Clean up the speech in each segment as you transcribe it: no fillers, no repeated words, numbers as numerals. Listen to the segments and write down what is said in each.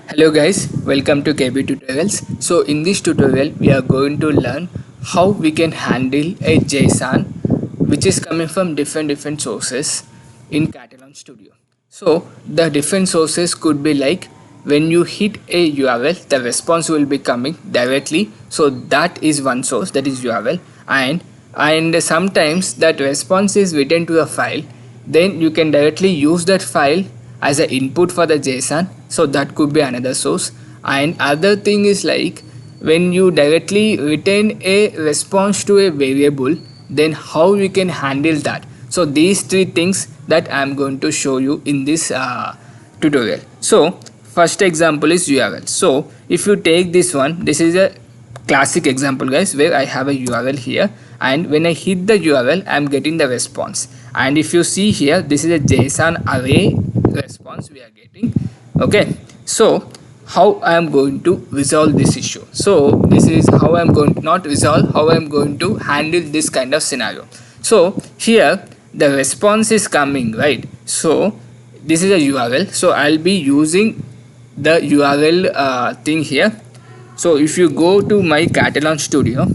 Hello guys, welcome to KB Tutorials. So in this tutorial we are going to learn how we can handle a JSON which is coming from different sources in Catalan Studio. So the different sources could be like when you hit a URL the response will be coming directly, so that is one source, that is URL. And sometimes that response is written to a file, then you can directly use that file as an input for the JSON, so that could be another source. And other thing is like when you directly return a response to a variable, then how you can handle that. So these three things that I am going to show you in this tutorial. So first example is URL. So if you take this one, this is a classic example guys, where I have a URL here, and when I hit the URL I am getting the response. And if you see here, this is a JSON array response we are getting. Okay, so how I am going to resolve this issue. So this is how I am going to, not resolve, how I am going to handle this kind of scenario. So here the response is coming, right? So this is a URL, so I'll be using the URL thing here. So if you go to my Catalan Studio,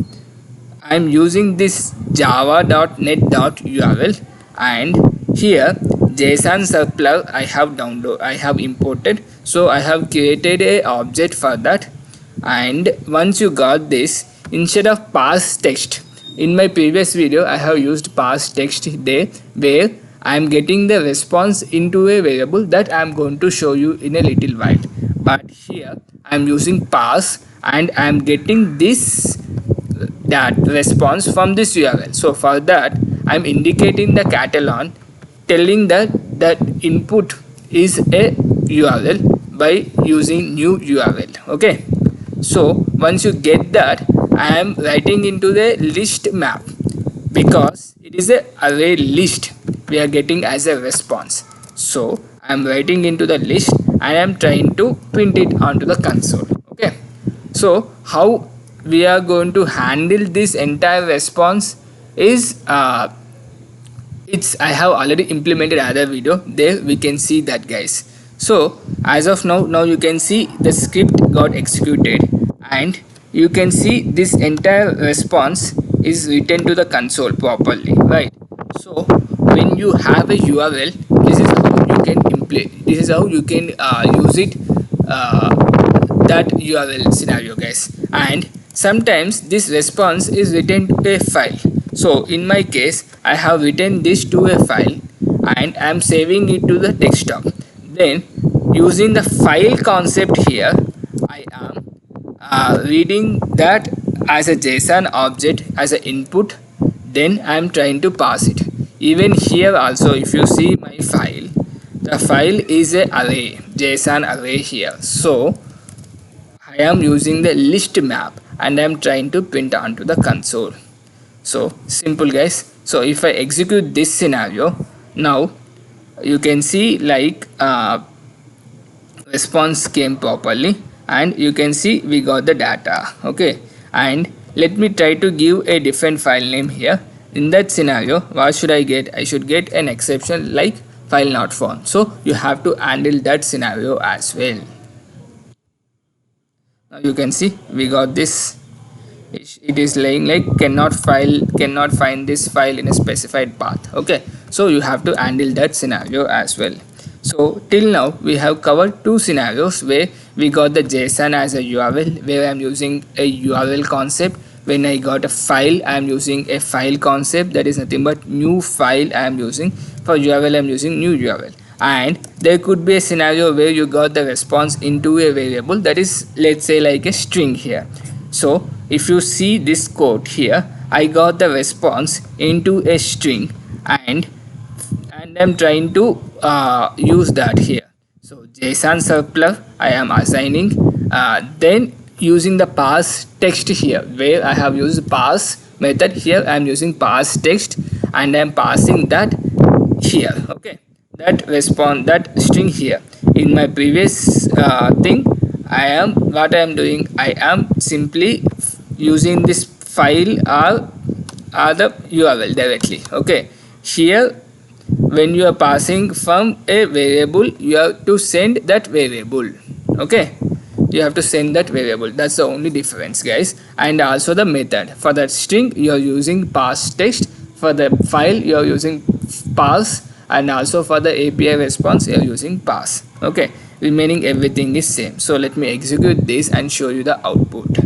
I'm using this java.net.url, and here JSON suppler I have imported. So I have created a object for that. And once you got this, instead of parse text, in my previous video I have used parse text there, where I am getting the response into a variable that I am going to show you in a little while. But here I am using parse and I am getting this that response from this URL. So for that I am indicating the Catalan, telling that that input is a URL by using new URL. Okay, so once you get that, I am writing into the list map, because it is a array list we are getting as a response. So I am writing into the list and I am trying to print it onto the console. Okay, so how we are going to handle this entire response is it's I have already implemented other video, there we can see that guys. So as of now you can see the script got executed, and you can see this entire response is written to the console properly, right? So when you have a URL, this is how you can implement, this is how you can use it, that URL scenario guys. And sometimes this response is written to a file. So in my case I have written this to a file and I am saving it to the desktop. Then using the file concept here, I am reading that as a JSON object as an input, then I am trying to pass it. Even here also, if you see my file, the file is a array, JSON array here. So I am using the list map and I am trying to print onto the console. So simple guys. So if I execute this scenario, now you can see like response came properly, and you can see we got the data. Okay, and let me try to give a different file name here. In that scenario, what should I get? I should get an exception like file not found. So you have to handle that scenario as well. Now you can see we got this, it is laying like cannot find this file in a specified path. Okay, so you have to handle that scenario as well. So till now we have covered two scenarios where we got the JSON as a URL, where I am using a URL concept. When I got a file, I am using a file concept, that is nothing but new file I am using. For URL I am using new URL. And there could be a scenario where you got the response into a variable, that is, let's say like a string here. So if you see this code here, I got the response into a string, and I'm trying to use that here. So JSON suppler I am assigning, then using the parse text here, where I have used parse method, here I am using parse text and I am passing that here. Okay, that response, that string here. In my previous thing, what I am doing, I am simply using this file or the URL directly. Okay, here when you are passing from a variable, you have to send that variable. Okay, you have to send that variable. That's the only difference, guys. And also the method. For that string you are using parse text, for the file you are using parse, and also for the API response you are using parse. Okay, remaining everything is same. So let me execute this and show you the output.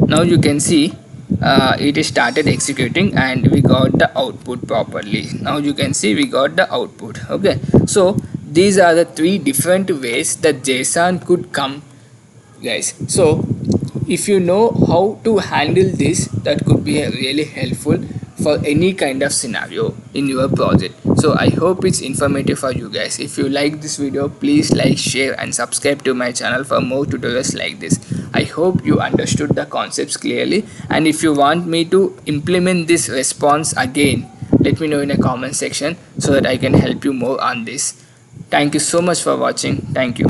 Now you can see it is started executing and we got the output properly. Now you can see we got the output. Okay, so these are the three different ways that JSON could come, guys. So if you know how to handle this, that could be really helpful for any kind of scenario in your project. So I hope it's informative for you guys. If you like this video, please like, share and subscribe to my channel for more tutorials like this. I hope you understood the concepts clearly, and if you want me to implement this response again, let me know in a comment section so that I can help you more on this. Thank you so much for watching. Thank you.